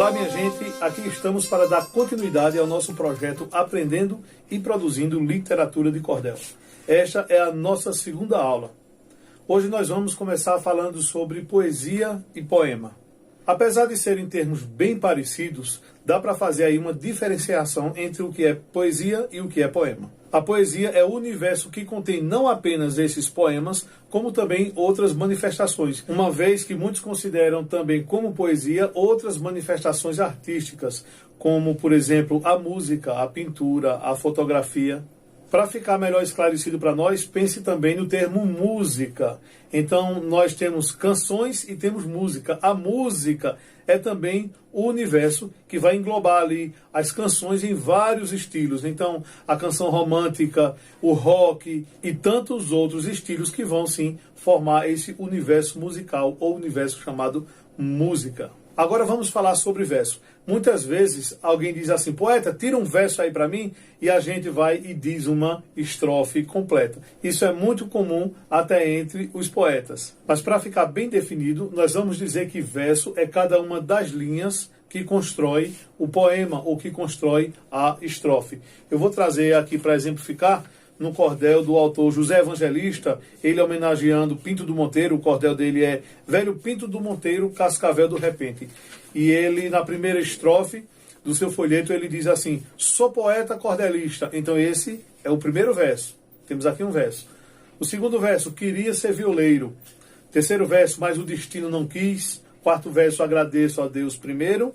Olá, minha gente, aqui estamos para dar continuidade ao nosso projeto Aprendendo e Produzindo Literatura de Cordel. Esta é a nossa segunda aula. Hoje nós vamos começar falando sobre poesia e poema. Apesar de serem termos bem parecidos, dá para fazer aí uma diferenciação entre o que é poesia e o que é poema. A poesia é o universo que contém não apenas esses poemas, como também outras manifestações, uma vez que muitos consideram também como poesia outras manifestações artísticas, como, por exemplo, a música, a pintura, a fotografia. Para ficar melhor esclarecido para nós, pense também no termo música. Então, nós temos canções e temos música. A música é também o universo que vai englobar ali as canções em vários estilos. Então, a canção romântica, o rock e tantos outros estilos que vão, sim, formar esse universo musical ou universo chamado música. Agora vamos falar sobre verso. Muitas vezes alguém diz assim: poeta, tira um verso aí para mim, e a gente vai e diz uma estrofe completa. Isso é muito comum até entre os poetas. Mas para ficar bem definido, nós vamos dizer que verso é cada uma das linhas que constrói o poema ou que constrói a estrofe. Eu vou trazer aqui para exemplificar no cordel do autor José Evangelista, ele homenageando Pinto do Monteiro. O cordel dele é Velho Pinto do Monteiro, Cascavel do Repente. E ele, na primeira estrofe do seu folheto, ele diz assim: sou poeta cordelista. Então esse é o primeiro verso. Temos aqui um verso. O segundo verso: queria ser violeiro. Terceiro verso: mas o destino não quis. Quarto verso: agradeço a Deus primeiro.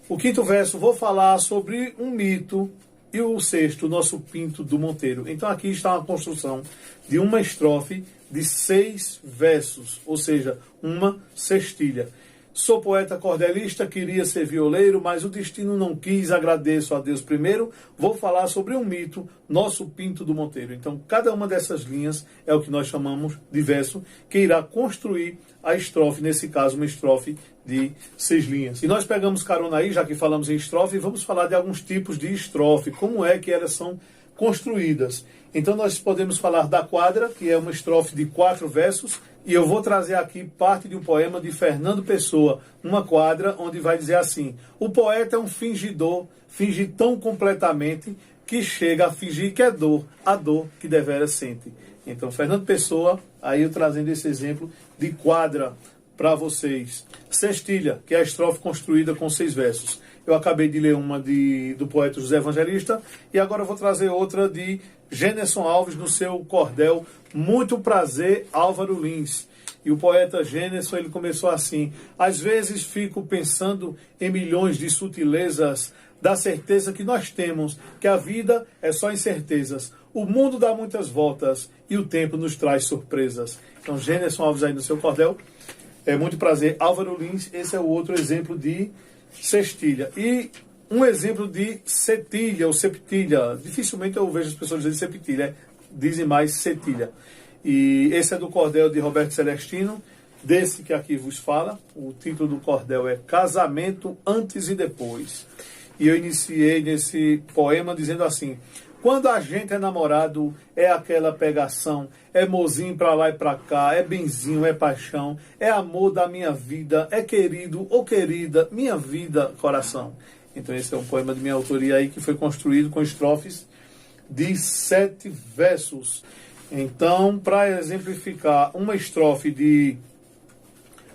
O quinto verso: vou falar sobre um mito. E o sexto, nosso Pinto do Monteiro. Então aqui está uma construção de uma estrofe de 6 versos, ou seja, uma sextilha. Sou poeta cordelista, queria ser violeiro, mas o destino não quis, agradeço a Deus primeiro. Vou falar sobre um mito, nosso Pinto do Monteiro. Então cada uma dessas linhas é o que nós chamamos de verso, que irá construir a estrofe, nesse caso uma estrofe de 6 linhas. E nós pegamos carona aí, já que falamos em estrofe, e vamos falar de alguns tipos de estrofe, como é que elas são construídas. Então nós podemos falar da quadra, que é uma estrofe de 4 versos, e eu vou trazer aqui parte de um poema de Fernando Pessoa, uma quadra onde vai dizer assim: o poeta é um fingidor, finge tão completamente que chega a fingir que é dor, a dor que deveras sente. Então Fernando Pessoa, aí eu trazendo esse exemplo de quadra para vocês. Sextilha, que é a estrofe construída com 6 versos. Eu acabei de ler uma do poeta José Evangelista, e agora eu vou trazer outra de Gênerson Alves no seu cordel Muito Prazer, Álvaro Lins. E o poeta Gênerson, ele começou assim: às vezes fico pensando em milhões de sutilezas da certeza que nós temos, que a vida é só incertezas. O mundo dá muitas voltas e o tempo nos traz surpresas. Então, Gênerson Alves aí no seu cordel. É Muito Prazer, Álvaro Lins. Esse é o outro exemplo de sextilha. E um exemplo de setilha ou septilha. Dificilmente eu vejo as pessoas dizendo septilha, dizem mais setilha. E esse é do cordel de Roberto Celestino, desse que aqui vos fala. O título do cordel é Casamento Antes e Depois. E eu iniciei nesse poema dizendo assim: quando a gente é namorado, é aquela pegação, é mozinho pra lá e pra cá, é benzinho, é paixão, é amor da minha vida, é querido ou querida, minha vida, coração. Então esse é um poema de minha autoria aí, que foi construído com estrofes de 7 versos. Então, para exemplificar uma estrofe de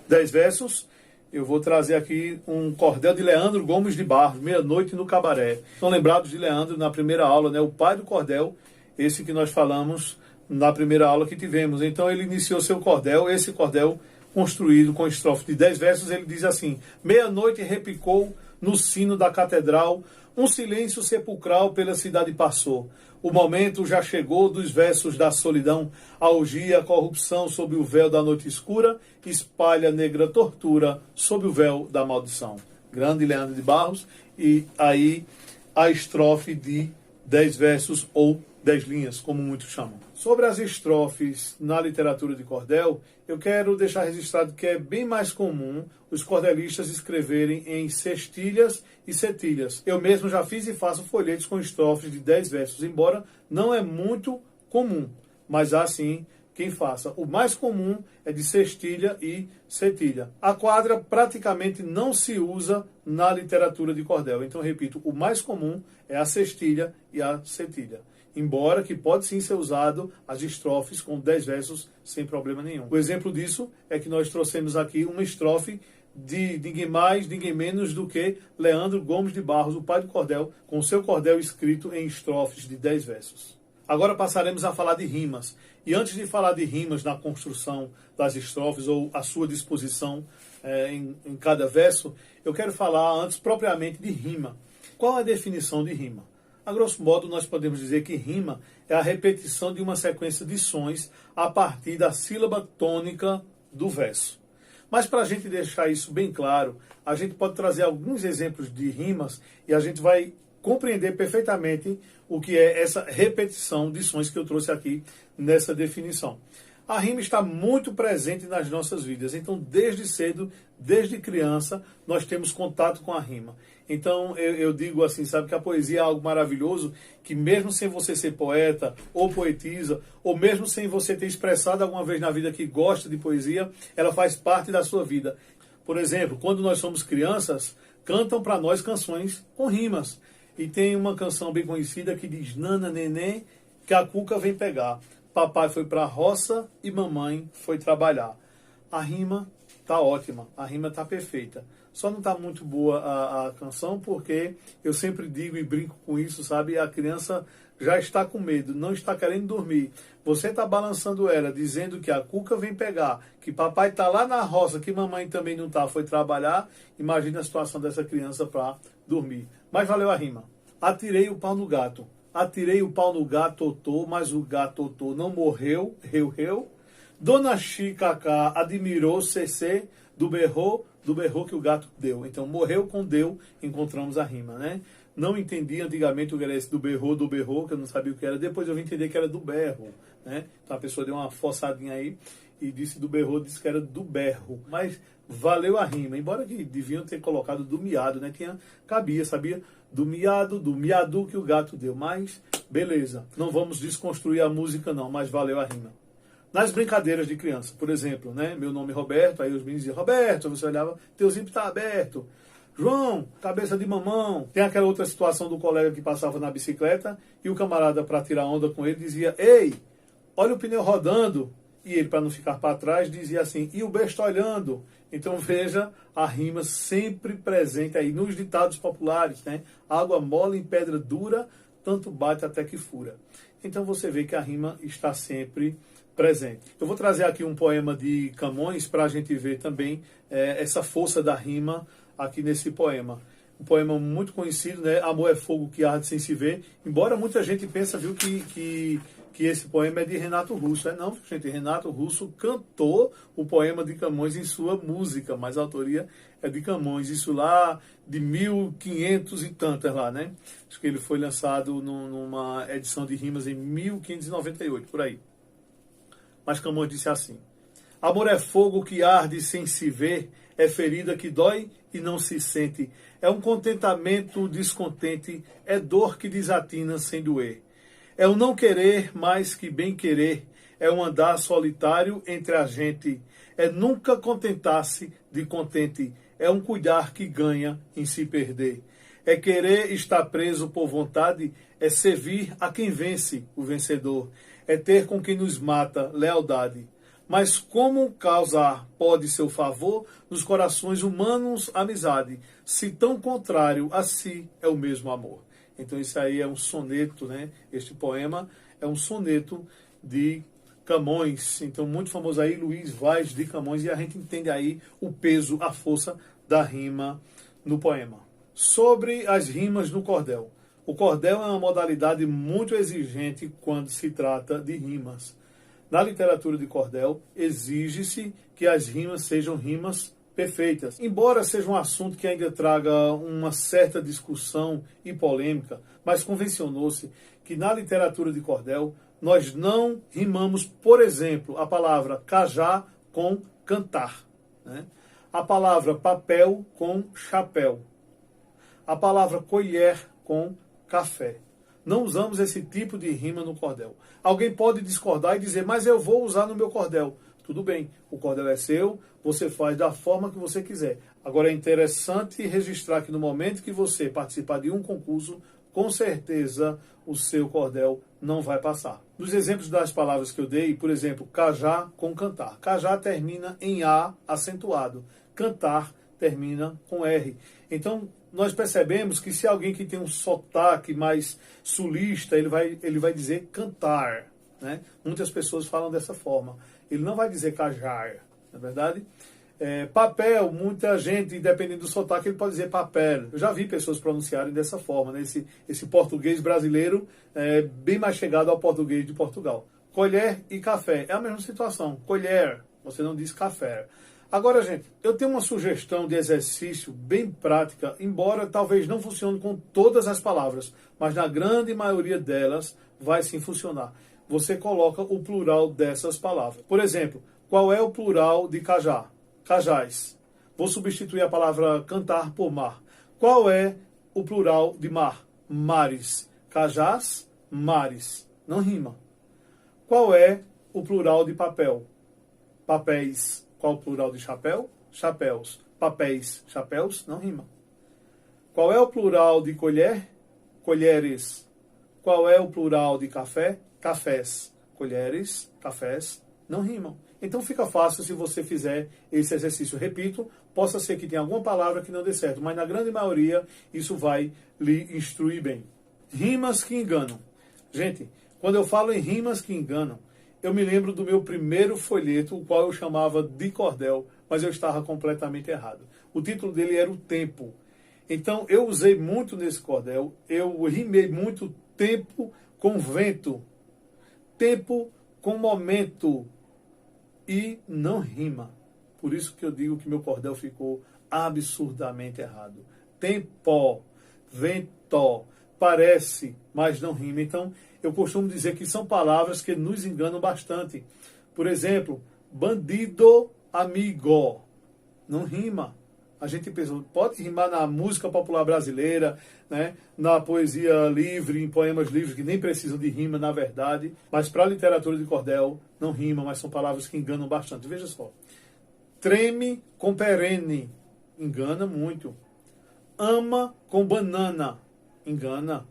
10 versos, eu vou trazer aqui um cordel de Leandro Gomes de Barros, Meia-Noite no Cabaré. Estão lembrados de Leandro na primeira aula, né? O pai do cordel, esse que nós falamos na primeira aula que tivemos. Então ele iniciou seu cordel, esse cordel construído com estrofe de 10 versos, ele diz assim: meia-noite repicou no sino da catedral, um silêncio sepulcral pela cidade passou. O momento já chegou dos versos da solidão, a orgia, a corrupção sob o véu da noite escura, espalha negra tortura sob o véu da maldição. Grande Leandro de Barros. E aí a estrofe de 10 versos ou 10 linhas, como muitos chamam. Sobre as estrofes na literatura de cordel, eu quero deixar registrado que é bem mais comum os cordelistas escreverem em sextilhas e setilhas. Eu mesmo já fiz e faço folhetos com estrofes de 10 versos, embora não é muito comum, mas há sim quem faça. O mais comum é de sextilha e cetilha. A quadra praticamente não se usa na literatura de cordel. Então, repito, o mais comum é a sextilha e a cetilha. Embora que pode sim ser usado as estrofes com 10 versos sem problema nenhum. O exemplo disso é que nós trouxemos aqui uma estrofe de ninguém mais, ninguém menos do que Leandro Gomes de Barros, o pai do cordel, com o seu cordel escrito em estrofes de 10 versos. Agora passaremos a falar de rimas. E antes de falar de rimas na construção das estrofes ou a sua disposição em cada verso, eu quero falar antes propriamente de rima. Qual é a definição de rima? A grosso modo, nós podemos dizer que rima é a repetição de uma sequência de sons a partir da sílaba tônica do verso. Mas para a gente deixar isso bem claro, a gente pode trazer alguns exemplos de rimas e a gente vai compreender perfeitamente o que é essa repetição de sons que eu trouxe aqui nessa definição. A rima está muito presente nas nossas vidas. Então, desde cedo, desde criança, nós temos contato com a rima. Então, eu digo assim, sabe, que a poesia é algo maravilhoso, que mesmo sem você ser poeta ou poetisa, ou mesmo sem você ter expressado alguma vez na vida que gosta de poesia, ela faz parte da sua vida. Por exemplo, quando nós somos crianças, cantam para nós canções com rimas. E tem uma canção bem conhecida que diz: Nana, neném, que a cuca vem pegar. Papai foi para a roça e mamãe foi trabalhar. A rima tá ótima, a rima tá perfeita. Só não tá muito boa a canção porque eu sempre digo e brinco com isso, sabe? A criança já está com medo, não está querendo dormir. Você tá balançando ela, dizendo que a cuca vem pegar, que papai tá lá na roça, que mamãe também não tá, foi trabalhar. Imagina a situação dessa criança para dormir. Mas valeu a rima. Atirei o pau no gato. Atirei o pau no gato, totô, mas o gato totô não morreu, reu. Dona Chicacá admirou cc do berro que o gato deu. Então, morreu com deu, encontramos a rima, né? Não entendi antigamente o que era esse do berro, que eu não sabia o que era. Depois eu vim entender que era do berro, né? Então a pessoa deu uma forçadinha aí e disse do berro, disse que era do berro. Mas valeu a rima, embora que deviam ter colocado do miado, né? Cabia, sabia? Do miado que o gato deu. Mas, beleza. Não vamos desconstruir a música não, mas valeu a rima. Nas brincadeiras de criança, por exemplo, né? Meu nome é Roberto, aí os meninos diziam: Roberto, você olhava, teu zíper tá aberto. João, cabeça de mamão. Tem aquela outra situação do colega que passava na bicicleta e o camarada, para tirar onda com ele, dizia: ei, olha o pneu rodando. E ele, para não ficar para trás, dizia assim: e o besta olhando. Então veja a rima sempre presente aí nos ditados populares, né? Água mole em pedra dura, tanto bate até que fura. Então você vê que a rima está sempre presente. Eu vou trazer aqui um poema de Camões para a gente ver também essa força da rima aqui nesse poema. Um poema muito conhecido, né? Amor é fogo que arde sem se ver. Embora muita gente pense, viu, que esse poema é de Renato Russo. Não, gente, Renato Russo cantou o poema de Camões em sua música, mas a autoria é de Camões. Isso lá de 1500 e tantas lá, né? Acho que ele foi lançado numa edição de rimas em 1598, por aí. Mas Camões disse assim: amor é fogo que arde sem se ver, é ferida que dói e não se sente, é um contentamento descontente, é dor que desatina sem doer. É o não querer mais que bem querer, é um andar solitário entre a gente, é nunca contentar-se de contente, é um cuidar que ganha em se perder. É querer estar preso por vontade, é servir a quem vence, o vencedor, é ter com quem nos mata lealdade. Mas como causar pode seu favor nos corações humanos amizade, se tão contrário a si é o mesmo amor. Então isso aí é um soneto, né? Este poema é um soneto de Camões, então muito famoso aí, Luís Vaz de Camões, e a gente entende aí o peso, a força da rima no poema. Sobre as rimas no cordel. O cordel é uma modalidade muito exigente quando se trata de rimas. Na literatura de cordel, exige-se que as rimas sejam rimas perfeitas. Embora seja um assunto que ainda traga uma certa discussão e polêmica, mas convencionou-se que na literatura de cordel nós não rimamos, por exemplo, a palavra cajá com cantar, né? A palavra papel com chapéu, a palavra colher com café. não usamos esse tipo de rima no cordel. Alguém pode discordar e dizer, mas eu vou usar no meu cordel. Tudo bem, o cordel é seu, você faz da forma que você quiser. Agora é interessante registrar que no momento que você participar de um concurso, com certeza o seu cordel não vai passar. Nos exemplos das palavras que eu dei, por exemplo, cajá com cantar. Cajá termina em A acentuado. Cantar termina com R. Então, nós percebemos que se alguém que tem um sotaque mais sulista, ele vai dizer cantar, né? Muitas pessoas falam dessa forma. Ele não vai dizer cajar, não é verdade? Papel, muita gente, dependendo do sotaque, ele pode dizer papel. Eu já vi pessoas pronunciarem dessa forma, né? Esse português brasileiro é bem mais chegado ao português de Portugal. Colher e café, é a mesma situação. Colher, você não diz café. Agora, gente, eu tenho uma sugestão de exercício bem prática, embora talvez não funcione com todas as palavras, mas na grande maioria delas vai sim funcionar. Você coloca o plural dessas palavras. Por exemplo, qual é o plural de cajá? Cajás. Vou substituir a palavra cantar por mar. Qual é o plural de mar? Mares. Cajás, mares. Não rima. Qual é o plural de papel? Papéis. Qual o plural de chapéu? Chapéus. Papéis, chapéus, não rima. Qual é o plural de colher? Colheres. Qual é o plural de café? Cafés. Colheres, cafés, não rimam. Então fica fácil se você fizer esse exercício. Repito, possa ser que tenha alguma palavra que não dê certo, mas na grande maioria isso vai lhe instruir bem. Rimas que enganam. Gente, quando eu falo em rimas que enganam, eu me lembro do meu primeiro folheto, o qual eu chamava de cordel, mas eu estava completamente errado. O título dele era O Tempo. Então eu usei muito nesse cordel, eu rimei muito tempo com vento, tempo com momento, e não rima. Por isso que eu digo que meu cordel ficou absurdamente errado. Tempo, vento, parece, mas não rima. Então, eu costumo dizer que são palavras que nos enganam bastante. Por exemplo, bandido, amigo. Não rima. A gente pensa, pode rimar na música popular brasileira, né? Na poesia livre, em poemas livres, que nem precisam de rima, na verdade. Mas para a literatura de cordel, não rima, mas são palavras que enganam bastante. Veja só. Treme com perene. Engana muito. Ama com banana. Engana.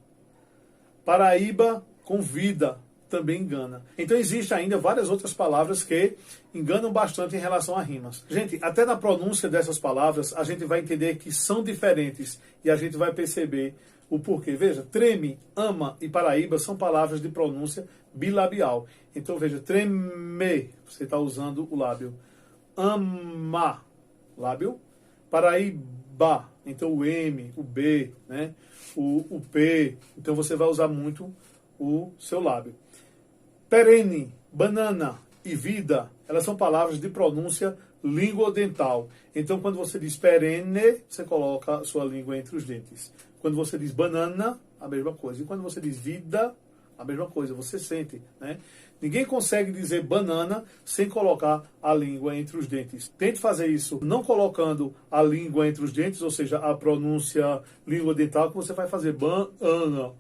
Paraíba com vida, também engana. Então existe ainda várias outras palavras que enganam bastante em relação a rimas. Gente, até na pronúncia dessas palavras, a gente vai entender que são diferentes e a gente vai perceber o porquê. Veja, treme, ama e Paraíba são palavras de pronúncia bilabial. Então veja, treme, você está usando o lábio. Ama, lábio. Paraíba, então o M, o B, né? O P, então você vai usar muito o seu lábio. Perene, banana e vida, elas são palavras de pronúncia linguodental. Então, quando você diz perene, você coloca a sua língua entre os dentes. Quando você diz banana, a mesma coisa. E quando você diz vida, a mesma coisa. Você sente, né? Ninguém consegue dizer banana sem colocar a língua entre os dentes. Tente fazer isso não colocando a língua entre os dentes, ou seja, a pronúncia linguodental, que você vai fazer banana.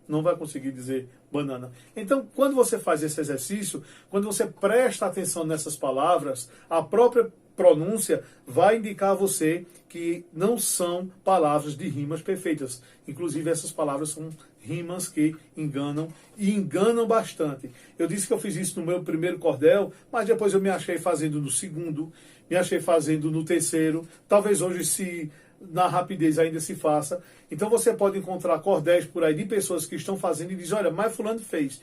Não vai conseguir dizer banana. Então, quando você faz esse exercício, quando você presta atenção nessas palavras, a própria pronúncia vai indicar a você que não são palavras de rimas perfeitas. Inclusive, essas palavras são rimas que enganam e enganam bastante. Eu disse que eu fiz isso no meu primeiro cordel, mas depois eu me achei fazendo no segundo, me achei fazendo no terceiro. Talvez hoje, se na rapidez ainda se faça. Então você pode encontrar cordéis por aí de pessoas que estão fazendo e diz, olha, mas fulano fez,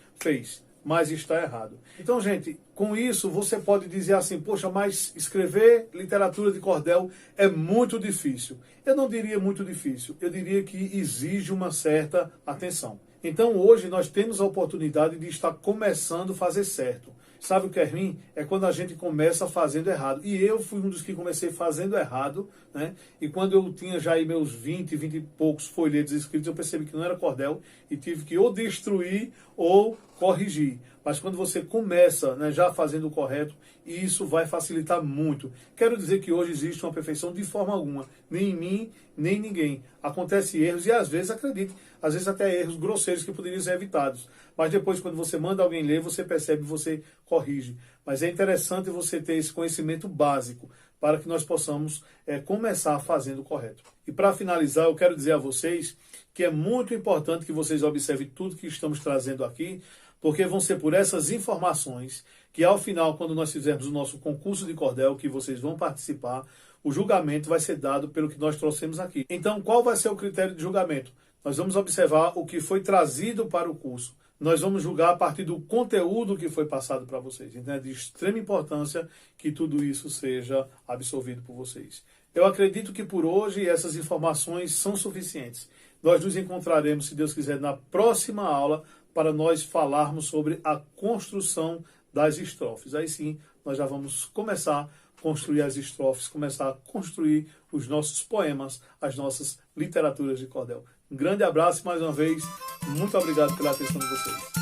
mas está errado. Então, gente, com isso você pode dizer assim, poxa, mas escrever literatura de cordel é muito difícil. Eu não diria muito difícil, eu diria que exige uma certa atenção. Então hoje nós temos a oportunidade de estar começando a fazer certo. Sabe o que é ruim? É quando a gente começa fazendo errado. E eu fui um dos que comecei fazendo errado, né? E quando eu tinha já aí meus 20 e poucos folhetos escritos, eu percebi que não era cordel e tive que ou destruir ou corrigir. Mas quando você começa, né, já fazendo o correto, isso vai facilitar muito. Quero dizer que hoje existe uma perfeição de forma alguma. Nem em mim, nem em ninguém. Acontecem erros e às vezes, acredite, às vezes até erros grosseiros que poderiam ser evitados. Mas depois, quando você manda alguém ler, você percebe, você corrige. Mas é interessante você ter esse conhecimento básico para que nós possamos começar fazendo o correto. E para finalizar, eu quero dizer a vocês que é muito importante que vocês observem tudo que estamos trazendo aqui, porque vão ser por essas informações que ao final, quando nós fizermos o nosso concurso de cordel, que vocês vão participar, o julgamento vai ser dado pelo que nós trouxemos aqui. Então, qual vai ser o critério de julgamento? Nós vamos observar o que foi trazido para o curso. Nós vamos julgar a partir do conteúdo que foi passado para vocês. Então, é de extrema importância que tudo isso seja absorvido por vocês. Eu acredito que por hoje essas informações são suficientes. Nós nos encontraremos, se Deus quiser, na próxima aula para nós falarmos sobre a construção das estrofes. Aí sim, nós já vamos começar a construir as estrofes, começar a construir os nossos poemas, as nossas literaturas de cordel. Um grande abraço mais uma vez. Muito obrigado pela atenção de vocês.